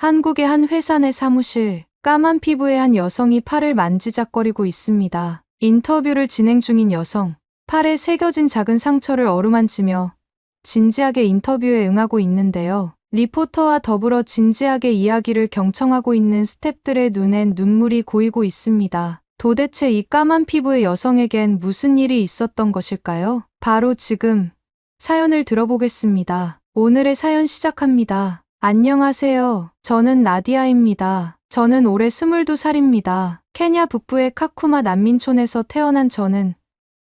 한국의 한 회사 내 사무실, 까만 피부의 한 여성이 팔을 만지작거리고 있습니다. 인터뷰를 진행 중인 여성, 팔에 새겨진 작은 상처를 어루만지며 진지하게 인터뷰에 응하고 있는데요. 리포터와 더불어 진지하게 이야기를 경청하고 있는 스태프들의 눈엔 눈물이 고이고 있습니다. 도대체 이 까만 피부의 여성에겐 무슨 일이 있었던 것일까요? 바로 지금 사연을 들어보겠습니다. 오늘의 사연 시작합니다. 안녕하세요. 저는 나디아입니다. 저는 올해 22살입니다. 케냐 북부의 카쿠마 난민촌에서 태어난 저는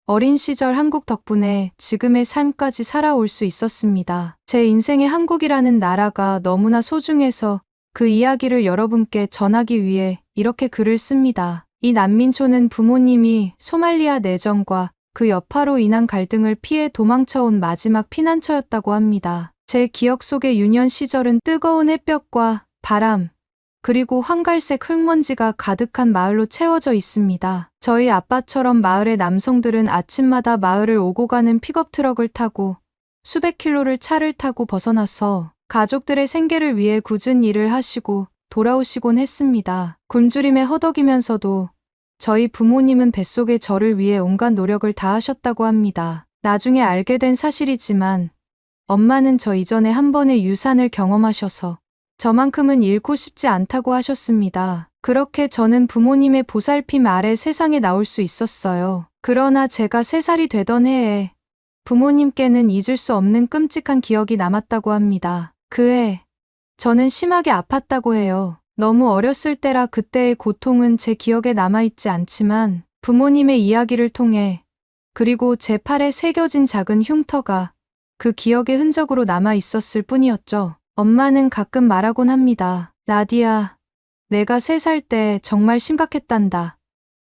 어린 시절 한국 덕분에 지금의 삶까지 살아올 수 있었습니다. 제 인생에 한국이라는 나라가 너무나 소중해서 그 이야기를 여러분께 전하기 위해 이렇게 글을 씁니다. 이 난민촌은 부모님이 소말리아 내전과 그 여파로 인한 갈등을 피해 도망쳐온 마지막 피난처였다고 합니다. 제 기억 속의 유년 시절은 뜨거운 햇볕과 바람, 그리고 황갈색 흙먼지가 가득한 마을로 채워져 있습니다. 저희 아빠처럼 마을의 남성들은 아침마다 마을을 오고 가는 픽업 트럭을 타고 수백 킬로를 차를 타고 벗어나서 가족들의 생계를 위해 굳은 일을 하시고 돌아오시곤 했습니다. 굶주림에 허덕이면서도 저희 부모님은 뱃속에 저를 위해 온갖 노력을 다하셨다고 합니다. 나중에 알게 된 사실이지만 엄마는 저 이전에 한 번의 유산을 경험하셔서 저만큼은 잃고 싶지 않다고 하셨습니다. 그렇게 저는 부모님의 보살핌 아래 세상에 나올 수 있었어요. 그러나 제가 3살이 되던 해에 부모님께는 잊을 수 없는 끔찍한 기억이 남았다고 합니다. 그 해, 저는 심하게 아팠다고 해요. 너무 어렸을 때라 그때의 고통은 제 기억에 남아있지 않지만 부모님의 이야기를 통해 그리고 제 팔에 새겨진 작은 흉터가 그 기억의 흔적으로 남아 있었을 뿐이었죠. 엄마는 가끔 말하곤 합니다. 나디아, 내가 3살 때 정말 심각했단다.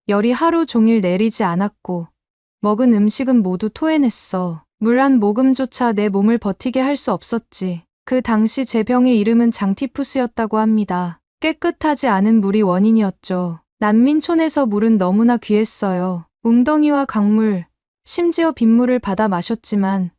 열이 하루 종일 내리지 않았고 먹은 음식은 모두 토해냈어. 물 한 모금조차 내 몸을 버티게 할 수 없었지. 그 당시 제 병의 이름은 장티푸스였다고 합니다. 깨끗하지 않은 물이 원인이었죠. 난민촌에서 물은 너무나 귀했어요. 웅덩이와 강물, 심지어 빗물을 받아 마셨지만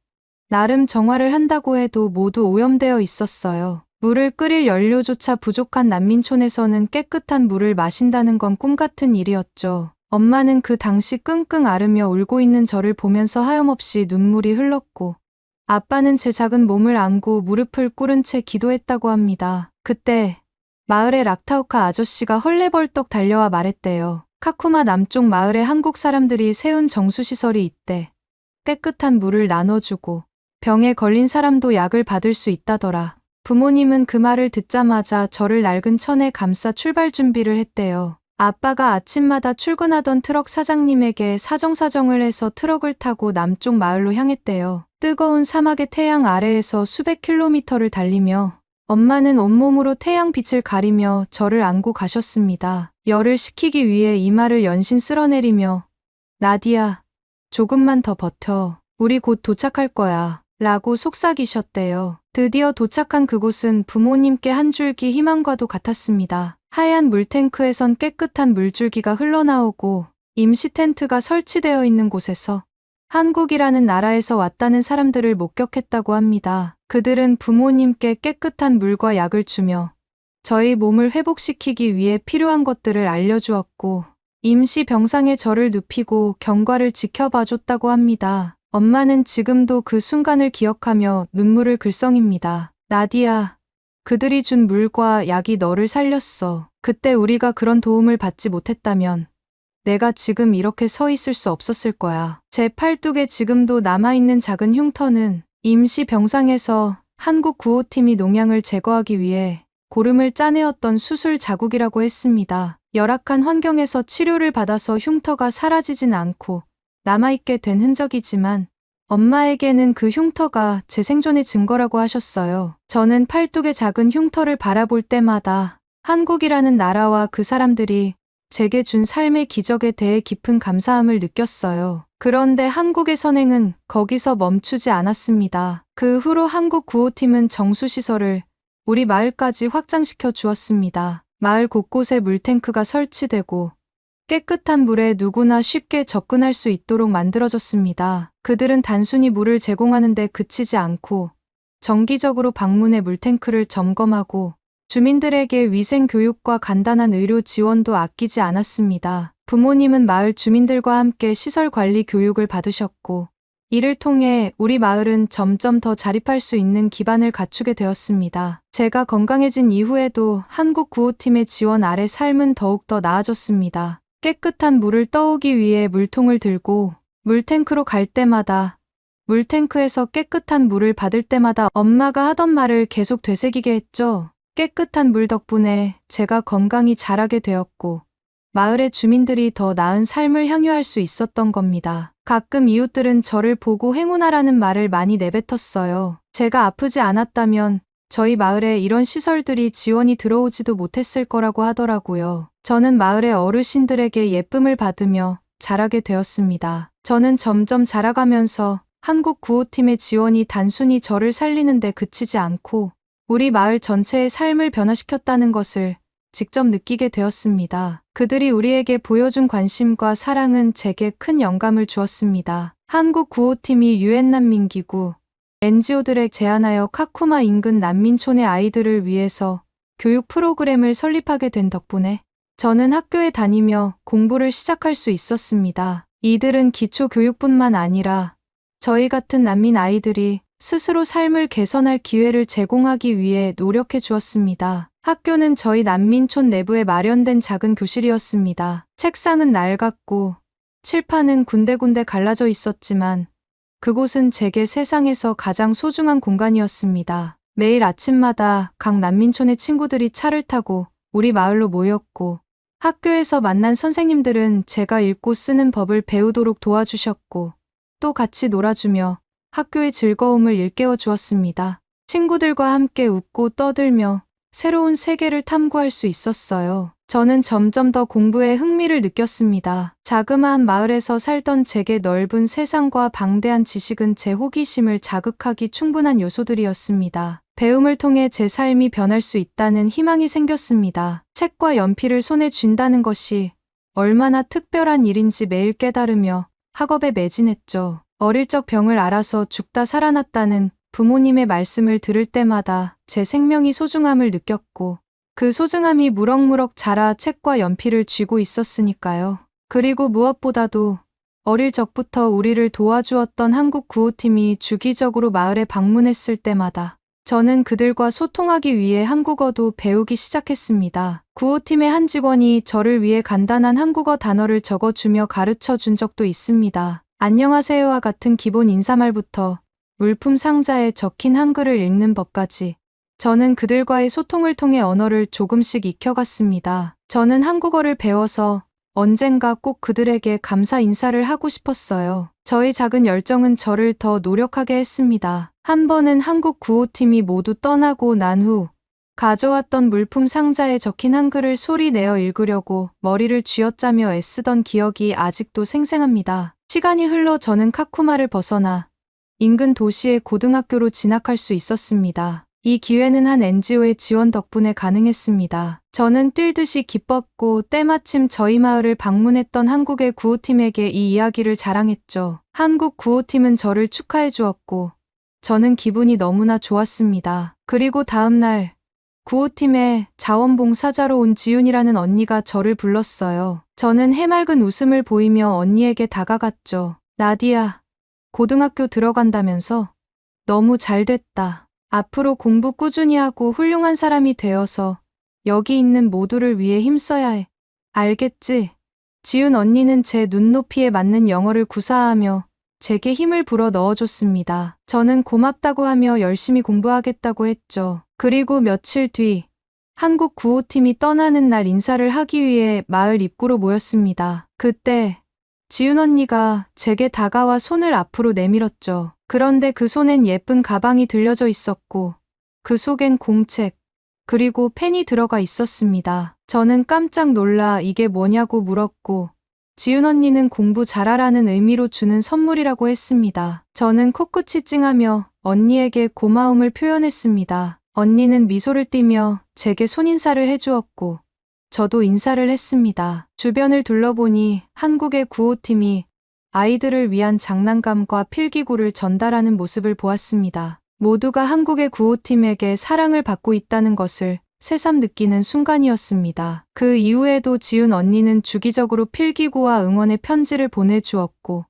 나름 정화를 한다고 해도 모두 오염되어 있었어요. 물을 끓일 연료조차 부족한 난민촌에서는 깨끗한 물을 마신다는 건 꿈같은 일이었죠. 엄마는 그 당시 끙끙 앓으며 울고 있는 저를 보면서 하염없이 눈물이 흘렀고 아빠는 제 작은 몸을 안고 무릎을 꿇은 채 기도했다고 합니다. 그때 마을의 락타우카 아저씨가 헐레벌떡 달려와 말했대요. 카쿠마 남쪽 마을에 한국 사람들이 세운 정수시설이 있대. 깨끗한 물을 나눠주고 병에 걸린 사람도 약을 받을 수 있다더라. 부모님은 그 말을 듣자마자 저를 낡은 천에 감싸 출발 준비를 했대요. 아빠가 아침마다 출근하던 트럭 사장님에게 사정사정을 해서 트럭을 타고 남쪽 마을로 향했대요. 뜨거운 사막의 태양 아래에서 수백 킬로미터를 달리며 엄마는 온몸으로 태양빛을 가리며 저를 안고 가셨습니다. 열을 식히기 위해 이마를 연신 쓸어내리며 나디아, 조금만 더 버텨. 우리 곧 도착할 거야. 라고 속삭이셨대요. 드디어 도착한 그곳은 부모님께 한 줄기 희망과도 같았습니다. 하얀 물탱크에선 깨끗한 물줄기가 흘러나오고 임시 텐트가 설치되어 있는 곳에서 한국이라는 나라에서 왔다는 사람들을 목격했다고 합니다. 그들은 부모님께 깨끗한 물과 약을 주며 저희 몸을 회복시키기 위해 필요한 것들을 알려주었고 임시 병상에 저를 눕히고 경과를 지켜봐줬다고 합니다. 엄마는 지금도 그 순간을 기억하며 눈물을 글썽입니다. 나디아, 그들이 준 물과 약이 너를 살렸어. 그때 우리가 그런 도움을 받지 못했다면 내가 지금 이렇게 서 있을 수 없었을 거야. 제 팔뚝에 지금도 남아있는 작은 흉터는 임시 병상에서 한국 구호팀이 농양을 제거하기 위해 고름을 짜내었던 수술 자국이라고 했습니다. 열악한 환경에서 치료를 받아서 흉터가 사라지진 않고 남아있게 된 흔적이지만 엄마에게는 그 흉터가 제 생존의 증거라고 하셨어요. 저는 팔뚝의 작은 흉터를 바라볼 때마다 한국이라는 나라와 그 사람들이 제게 준 삶의 기적에 대해 깊은 감사함을 느꼈어요. 그런데 한국의 선행은 거기서 멈추지 않았습니다. 그 후로 한국 구호팀은 정수시설을 우리 마을까지 확장시켜 주었습니다. 마을 곳곳에 물탱크가 설치되고 깨끗한 물에 누구나 쉽게 접근할 수 있도록 만들어졌습니다. 그들은 단순히 물을 제공하는 데 그치지 않고 정기적으로 방문해 물탱크를 점검하고 주민들에게 위생 교육과 간단한 의료 지원도 아끼지 않았습니다. 부모님은 마을 주민들과 함께 시설 관리 교육을 받으셨고, 이를 통해 우리 마을은 점점 더 자립할 수 있는 기반을 갖추게 되었습니다. 제가 건강해진 이후에도 한국 구호팀의 지원 아래 삶은 더욱더 나아졌습니다. 깨끗한 물을 떠오기 위해 물통을 들고 물탱크로 갈 때마다, 물탱크에서 깨끗한 물을 받을 때마다 엄마가 하던 말을 계속 되새기게 했죠. 깨끗한 물 덕분에 제가 건강히 자라게 되었고, 마을의 주민들이 더 나은 삶을 향유할 수 있었던 겁니다. 가끔 이웃들은 저를 보고 행운아라는 말을 많이 내뱉었어요. 제가 아프지 않았다면 저희 마을에 이런 시설들이 지원이 들어오지도 못했을 거라고 하더라고요. 저는 마을의 어르신들에게 예쁨을 받으며 자라게 되었습니다. 저는 점점 자라가면서 한국 구호팀의 지원이 단순히 저를 살리는데 그치지 않고 우리 마을 전체의 삶을 변화시켰다는 것을 직접 느끼게 되었습니다. 그들이 우리에게 보여준 관심과 사랑은 제게 큰 영감을 주었습니다. 한국 구호팀이 유엔 난민기구, NGO들에 제안하여 카쿠마 인근 난민촌의 아이들을 위해서 교육 프로그램을 설립하게 된 덕분에 저는 학교에 다니며 공부를 시작할 수 있었습니다. 이들은 기초 교육뿐만 아니라 저희 같은 난민 아이들이 스스로 삶을 개선할 기회를 제공하기 위해 노력해 주었습니다. 학교는 저희 난민촌 내부에 마련된 작은 교실이었습니다. 책상은 낡았고 칠판은 군데군데 갈라져 있었지만 그곳은 제게 세상에서 가장 소중한 공간이었습니다. 매일 아침마다 각 난민촌의 친구들이 차를 타고 우리 마을로 모였고 학교에서 만난 선생님들은 제가 읽고 쓰는 법을 배우도록 도와주셨고 또 같이 놀아주며 학교의 즐거움을 일깨워 주었습니다. 친구들과 함께 웃고 떠들며 새로운 세계를 탐구할 수 있었어요. 저는 점점 더 공부에 흥미를 느꼈습니다. 자그마한 마을에서 살던 제게 넓은 세상과 방대한 지식은 제 호기심을 자극하기 충분한 요소들이었습니다. 배움을 통해 제 삶이 변할 수 있다는 희망이 생겼습니다. 책과 연필을 손에 쥔다는 것이 얼마나 특별한 일인지 매일 깨달으며 학업에 매진했죠. 어릴 적 병을 앓아서 죽다 살아났다는 부모님의 말씀을 들을 때마다 제 생명이 소중함을 느꼈고 그 소중함이 무럭무럭 자라 책과 연필을 쥐고 있었으니까요. 그리고 무엇보다도 어릴 적부터 우리를 도와주었던 한국 구호팀이 주기적으로 마을에 방문했을 때마다 저는 그들과 소통하기 위해 한국어도 배우기 시작했습니다. 구호팀의 한 직원이 저를 위해 간단한 한국어 단어를 적어주며 가르쳐 준 적도 있습니다. 안녕하세요와 같은 기본 인사말부터 물품 상자에 적힌 한글을 읽는 법까지 저는 그들과의 소통을 통해 언어를 조금씩 익혀갔습니다. 저는 한국어를 배워서 언젠가 꼭 그들에게 감사 인사를 하고 싶었어요. 저의 작은 열정은 저를 더 노력하게 했습니다. 한 번은 한국 구호팀이 모두 떠나고 난 후 가져왔던 물품 상자에 적힌 한글을 소리 내어 읽으려고 머리를 쥐어짜며 애쓰던 기억이 아직도 생생합니다. 시간이 흘러 저는 카쿠마를 벗어나 인근 도시의 고등학교로 진학할 수 있었습니다. 이 기회는 한 NGO의 지원 덕분에 가능했습니다. 저는 뛸듯이 기뻤고 때마침 저희 마을을 방문했던 한국의 구호팀에게 이 이야기를 자랑했죠. 한국 구호팀은 저를 축하해 주었고 저는 기분이 너무나 좋았습니다. 그리고 다음 날 구호팀의 자원봉사자로 온 지윤이라는 언니가 저를 불렀어요. 저는 해맑은 웃음을 보이며 언니에게 다가갔죠. 나디야, 고등학교 들어간다면서? 너무 잘 됐다. 앞으로 공부 꾸준히 하고 훌륭한 사람이 되어서 여기 있는 모두를 위해 힘써야 해. 알겠지? 지윤 언니는 제 눈높이에 맞는 영어를 구사하며 제게 힘을 불어 넣어줬습니다. 저는 고맙다고 하며 열심히 공부하겠다고 했죠. 그리고 며칠 뒤 한국 구호팀이 떠나는 날 인사를 하기 위해 마을 입구로 모였습니다. 그때 지윤 언니가 제게 다가와 손을 앞으로 내밀었죠. 그런데 그 손엔 예쁜 가방이 들려져 있었고 그 속엔 공책 그리고 펜이 들어가 있었습니다. 저는 깜짝 놀라 이게 뭐냐고 물었고 지윤 언니는 공부 잘하라는 의미로 주는 선물이라고 했습니다. 저는 코끝이 찡하며 언니에게 고마움을 표현했습니다. 언니는 미소를 띠며 제게 손인사를 해주었고 저도 인사를 했습니다. 주변을 둘러보니 한국의 구호팀이 아이들을 위한 장난감과 필기구를 전달하는 모습을 보았습니다. 모두가 한국의 구호팀에게 사랑을 받고 있다는 것을 새삼 느끼는 순간이었습니다. 그 이후에도 지윤 언니는 주기적으로 필기구와 응원의 편지를 보내주었고,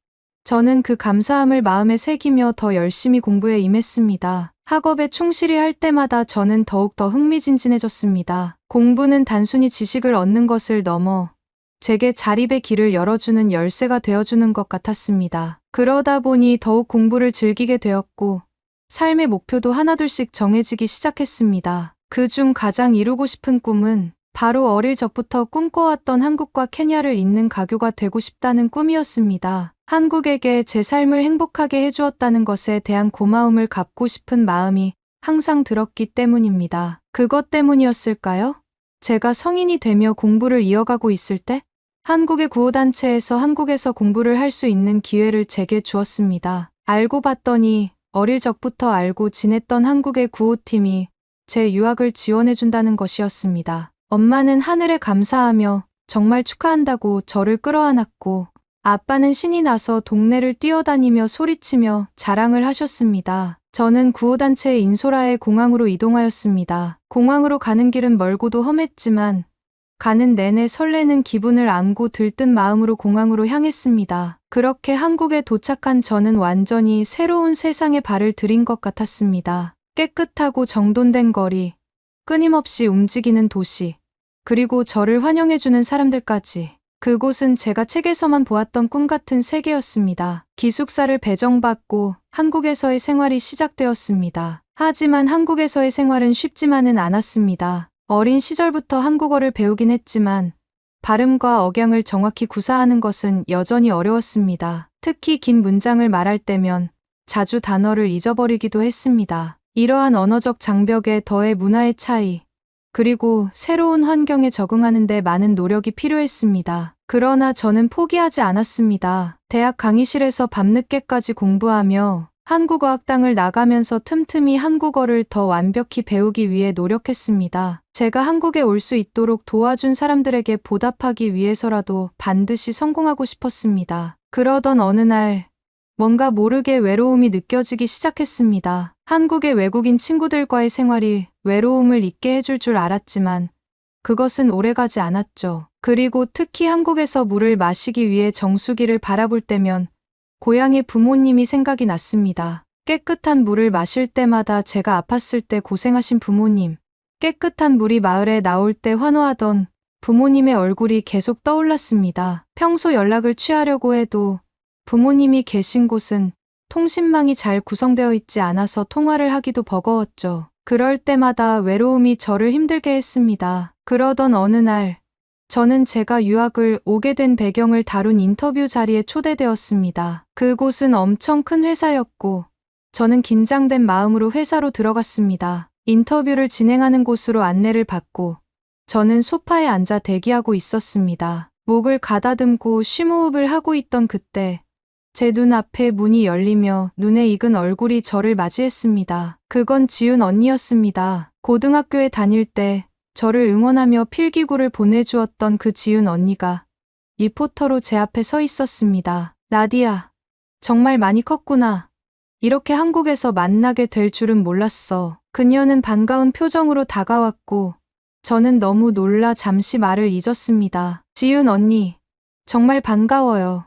저는 그 감사함을 마음에 새기며 더 열심히 공부에 임했습니다. 학업에 충실히 할 때마다 저는 더욱더 흥미진진해졌습니다. 공부는 단순히 지식을 얻는 것을 넘어 제게 자립의 길을 열어주는 열쇠가 되어주는 것 같았습니다. 그러다 보니 더욱 공부를 즐기게 되었고, 삶의 목표도 하나둘씩 정해지기 시작했습니다. 그중 가장 이루고 싶은 꿈은 바로 어릴 적부터 꿈꿔왔던 한국과 케냐를 잇는 가교가 되고 싶다는 꿈이었습니다. 한국에게 제 삶을 행복하게 해주었다는 것에 대한 고마움을 갚고 싶은 마음이 항상 들었기 때문입니다. 그것 때문이었을까요? 제가 성인이 되며 공부를 이어가고 있을 때 한국의 구호단체에서 한국에서 공부를 할 수 있는 기회를 제게 주었습니다. 알고 봤더니 어릴 적부터 알고 지냈던 한국의 구호팀이 제 유학을 지원해준다는 것이었습니다. 엄마는 하늘에 감사하며 정말 축하한다고 저를 끌어안았고, 아빠는 신이 나서 동네를 뛰어다니며 소리치며 자랑을 하셨습니다. 저는 구호단체의 인소라의 공항으로 이동하였습니다. 공항으로 가는 길은 멀고도 험했지만 가는 내내 설레는 기분을 안고 들뜬 마음으로 공항으로 향했습니다. 그렇게 한국에 도착한 저는 완전히 새로운 세상에 발을 들인 것 같았습니다. 깨끗하고 정돈된 거리, 끊임없이 움직이는 도시, 그리고 저를 환영해주는 사람들까지. 그곳은 제가 책에서만 보았던 꿈 같은 세계였습니다. 기숙사를 배정받고 한국에서의 생활이 시작되었습니다. 하지만 한국에서의 생활은 쉽지만은 않았습니다. 어린 시절부터 한국어를 배우긴 했지만 발음과 억양을 정확히 구사하는 것은 여전히 어려웠습니다. 특히 긴 문장을 말할 때면 자주 단어를 잊어버리기도 했습니다. 이러한 언어적 장벽에 더해 문화의 차이, 그리고 새로운 환경에 적응하는 데 많은 노력이 필요했습니다. 그러나 저는 포기하지 않았습니다. 대학 강의실에서 밤늦게까지 공부하며 한국어 학당을 나가면서 틈틈이 한국어를 더 완벽히 배우기 위해 노력했습니다. 제가 한국에 올 수 있도록 도와준 사람들에게 보답하기 위해서라도 반드시 성공하고 싶었습니다. 그러던 어느 날 뭔가 모르게 외로움이 느껴지기 시작했습니다. 한국의 외국인 친구들과의 생활이 외로움을 잊게 해줄 줄 알았지만 그것은 오래가지 않았죠. 그리고 특히 한국에서 물을 마시기 위해 정수기를 바라볼 때면 고향의 부모님이 생각이 났습니다. 깨끗한 물을 마실 때마다 제가 아팠을 때 고생하신 부모님, 깨끗한 물이 마을에 나올 때 환호하던 부모님의 얼굴이 계속 떠올랐습니다. 평소 연락을 취하려고 해도 부모님이 계신 곳은 통신망이 잘 구성되어 있지 않아서 통화를 하기도 버거웠죠. 그럴 때마다 외로움이 저를 힘들게 했습니다. 그러던 어느 날 저는 제가 유학을 오게 된 배경을 다룬 인터뷰 자리에 초대되었습니다. 그곳은 엄청 큰 회사였고 저는 긴장된 마음으로 회사로 들어갔습니다. 인터뷰를 진행하는 곳으로 안내를 받고 저는 소파에 앉아 대기하고 있었습니다. 목을 가다듬고 쉼호흡을 하고 있던 그때 제 눈앞에 문이 열리며 눈에 익은 얼굴이 저를 맞이했습니다. 그건 지윤 언니였습니다. 고등학교에 다닐 때 저를 응원하며 필기구를 보내주었던 그 지윤 언니가 리포터로 제 앞에 서 있었습니다. 나디야, 정말 많이 컸구나. 이렇게 한국에서 만나게 될 줄은 몰랐어. 그녀는 반가운 표정으로 다가왔고 저는 너무 놀라 잠시 말을 잊었습니다. 지윤 언니, 정말 반가워요.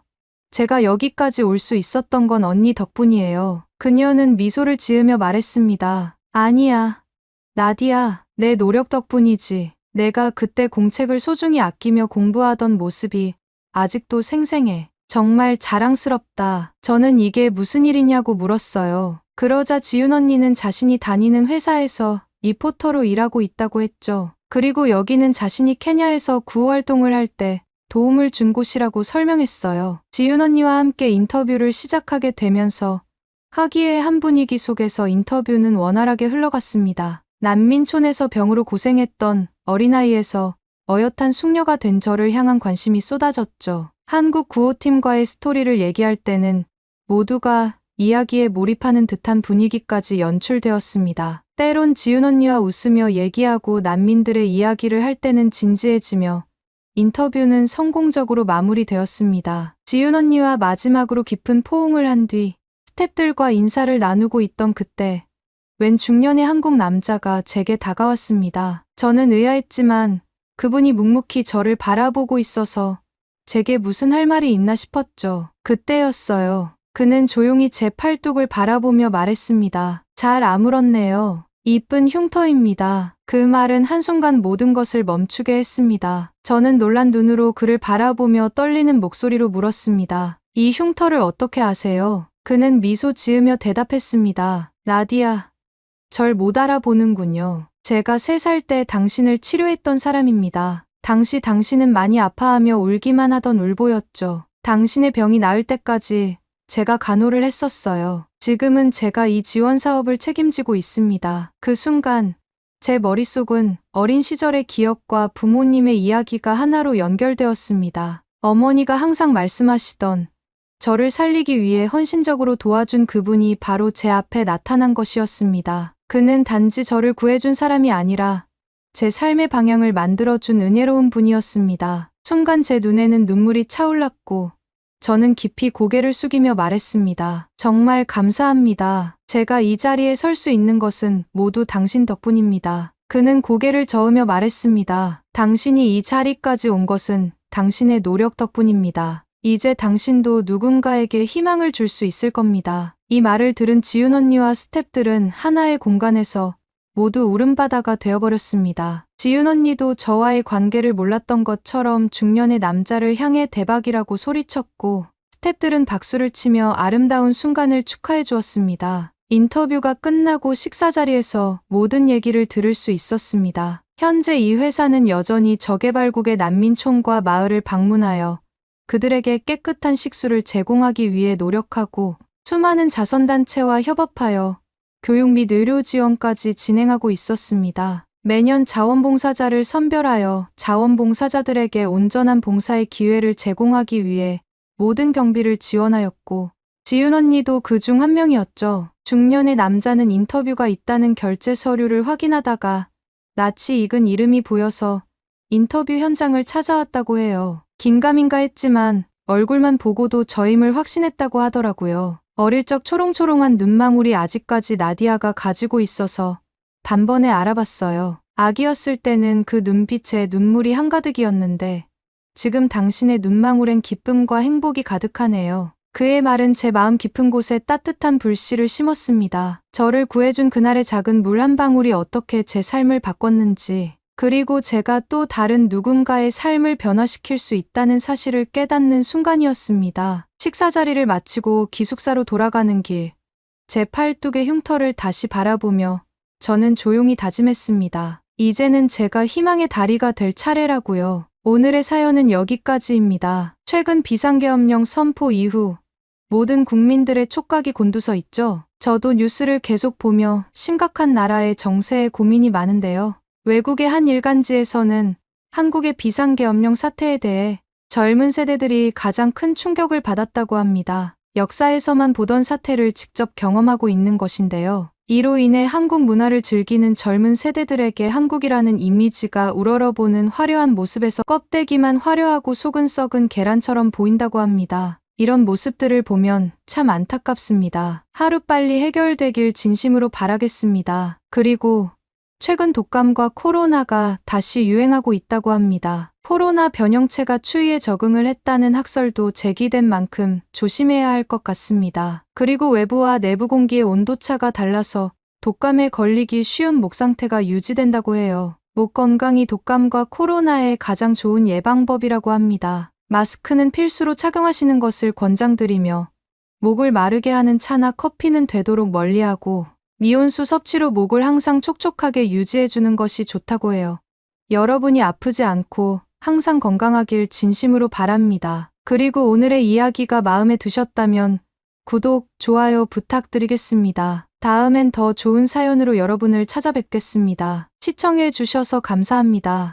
제가 여기까지 올 수 있었던 건 언니 덕분이에요. 그녀는 미소를 지으며 말했습니다. 아니야, 나디야, 내 노력 덕분이지. 내가 그때 공책을 소중히 아끼며 공부하던 모습이 아직도 생생해. 정말 자랑스럽다. 저는 이게 무슨 일이냐고 물었어요. 그러자 지윤 언니는 자신이 다니는 회사에서 리포터로 일하고 있다고 했죠. 그리고 여기는 자신이 케냐에서 구호 활동을 할 때 도움을 준 곳이라고 설명했어요. 지윤 언니와 함께 인터뷰를 시작하게 되면서 화기애애한 분위기 속에서 인터뷰는 원활하게 흘러갔습니다. 난민촌에서 병으로 고생했던 어린아이에서 어엿한 숙녀가 된 저를 향한 관심이 쏟아졌죠. 한국 구호팀과의 스토리를 얘기할 때는 모두가 이야기에 몰입하는 듯한 분위기까지 연출되었습니다. 때론 지윤 언니와 웃으며 얘기하고 난민들의 이야기를 할 때는 진지해지며 인터뷰는 성공적으로 마무리되었습니다. 지윤 언니와 마지막으로 깊은 포옹을 한 뒤 스태프들과 인사를 나누고 있던 그때 웬 중년의 한국 남자가 제게 다가왔습니다. 저는 의아했지만 그분이 묵묵히 저를 바라보고 있어서 제게 무슨 할 말이 있나 싶었죠. 그때였어요. 그는 조용히 제 팔뚝을 바라보며 말했습니다. 잘 아물었네요. 이쁜 흉터입니다. 그 말은 한순간 모든 것을 멈추게 했습니다. 저는 놀란 눈으로 그를 바라보며 떨리는 목소리로 물었습니다. 이 흉터를 어떻게 아세요? 그는 미소 지으며 대답했습니다. 나디아, 절 못 알아보는군요. 제가 3살 때 당신을 치료했던 사람입니다. 당시 당신은 많이 아파하며 울기만 하던 울보였죠. 당신의 병이 나을 때까지 제가 간호를 했었어요. 지금은 제가 이 지원 사업을 책임지고 있습니다. 그 순간 제 머릿속은 어린 시절의 기억과 부모님의 이야기가 하나로 연결되었습니다. 어머니가 항상 말씀하시던 저를 살리기 위해 헌신적으로 도와준 그분이 바로 제 앞에 나타난 것이었습니다. 그는 단지 저를 구해준 사람이 아니라 제 삶의 방향을 만들어준 은혜로운 분이었습니다. 순간 제 눈에는 눈물이 차올랐고 저는 깊이 고개를 숙이며 말했습니다. 정말 감사합니다. 제가 이 자리에 설 수 있는 것은 모두 당신 덕분입니다. 그는 고개를 저으며 말했습니다. 당신이 이 자리까지 온 것은 당신의 노력 덕분입니다. 이제 당신도 누군가에게 희망을 줄 수 있을 겁니다. 이 말을 들은 지윤 언니와 스태프들은 하나의 공간에서 모두 울음바다가 되어버렸습니다. 지윤 언니도 저와의 관계를 몰랐던 것처럼 중년의 남자를 향해 대박이라고 소리쳤고 스태프들은 박수를 치며 아름다운 순간을 축하해 주었습니다. 인터뷰가 끝나고 식사 자리에서 모든 얘기를 들을 수 있었습니다. 현재 이 회사는 여전히 저개발국의 난민촌과 마을을 방문하여 그들에게 깨끗한 식수를 제공하기 위해 노력하고 수많은 자선단체와 협업하여 교육 및 의료 지원까지 진행하고 있었습니다. 매년 자원봉사자를 선별하여 자원봉사자들에게 온전한 봉사의 기회를 제공하기 위해 모든 경비를 지원하였고 지윤 언니도 그 중 한 명이었죠. 중년의 남자는 인터뷰가 있다는 결제 서류를 확인하다가 낯이 익은 이름이 보여서 인터뷰 현장을 찾아왔다고 해요. 긴가민가 했지만 얼굴만 보고도 저임을 확신했다고 하더라고요. 어릴 적 초롱초롱한 눈망울이 아직까지 나디아가 가지고 있어서 단번에 알아봤어요. 아기였을 때는 그 눈빛에 눈물이 한가득이었는데 지금 당신의 눈망울엔 기쁨과 행복이 가득하네요. 그의 말은 제 마음 깊은 곳에 따뜻한 불씨를 심었습니다. 저를 구해준 그날의 작은 물 한 방울이 어떻게 제 삶을 바꿨는지, 그리고 제가 또 다른 누군가의 삶을 변화시킬 수 있다는 사실을 깨닫는 순간이었습니다. 식사 자리를 마치고 기숙사로 돌아가는 길, 제 팔뚝의 흉터를 다시 바라보며 저는 조용히 다짐했습니다. 이제는 제가 희망의 다리가 될 차례라고요. 오늘의 사연은 여기까지입니다. 최근 비상계엄령 선포 이후 모든 국민들의 촉각이 곤두서 있죠. 저도 뉴스를 계속 보며 심각한 나라의 정세에 고민이 많은데요. 외국의 한 일간지에서는 한국의 비상계엄령 사태에 대해 젊은 세대들이 가장 큰 충격을 받았다고 합니다. 역사에서만 보던 사태를 직접 경험하고 있는 것인데요. 이로 인해 한국 문화를 즐기는 젊은 세대들에게 한국이라는 이미지가 우러러보는 화려한 모습에서 껍데기만 화려하고 속은 썩은 계란처럼 보인다고 합니다. 이런 모습들을 보면 참 안타깝습니다. 하루빨리 해결되길 진심으로 바라겠습니다. 그리고 최근 독감과 코로나가 다시 유행하고 있다고 합니다. 코로나 변형체가 추위에 적응을 했다는 학설도 제기된 만큼 조심해야 할 것 같습니다. 그리고 외부와 내부 공기의 온도차가 달라서 독감에 걸리기 쉬운 목 상태가 유지된다고 해요. 목 건강이 독감과 코로나의 가장 좋은 예방법이라고 합니다. 마스크는 필수로 착용하시는 것을 권장드리며 목을 마르게 하는 차나 커피는 되도록 멀리하고 미온수 섭취로 목을 항상 촉촉하게 유지해주는 것이 좋다고 해요. 여러분이 아프지 않고 항상 건강하길 진심으로 바랍니다. 그리고 오늘의 이야기가 마음에 드셨다면 구독, 좋아요 부탁드리겠습니다. 다음엔 더 좋은 사연으로 여러분을 찾아뵙겠습니다. 시청해 주셔서 감사합니다.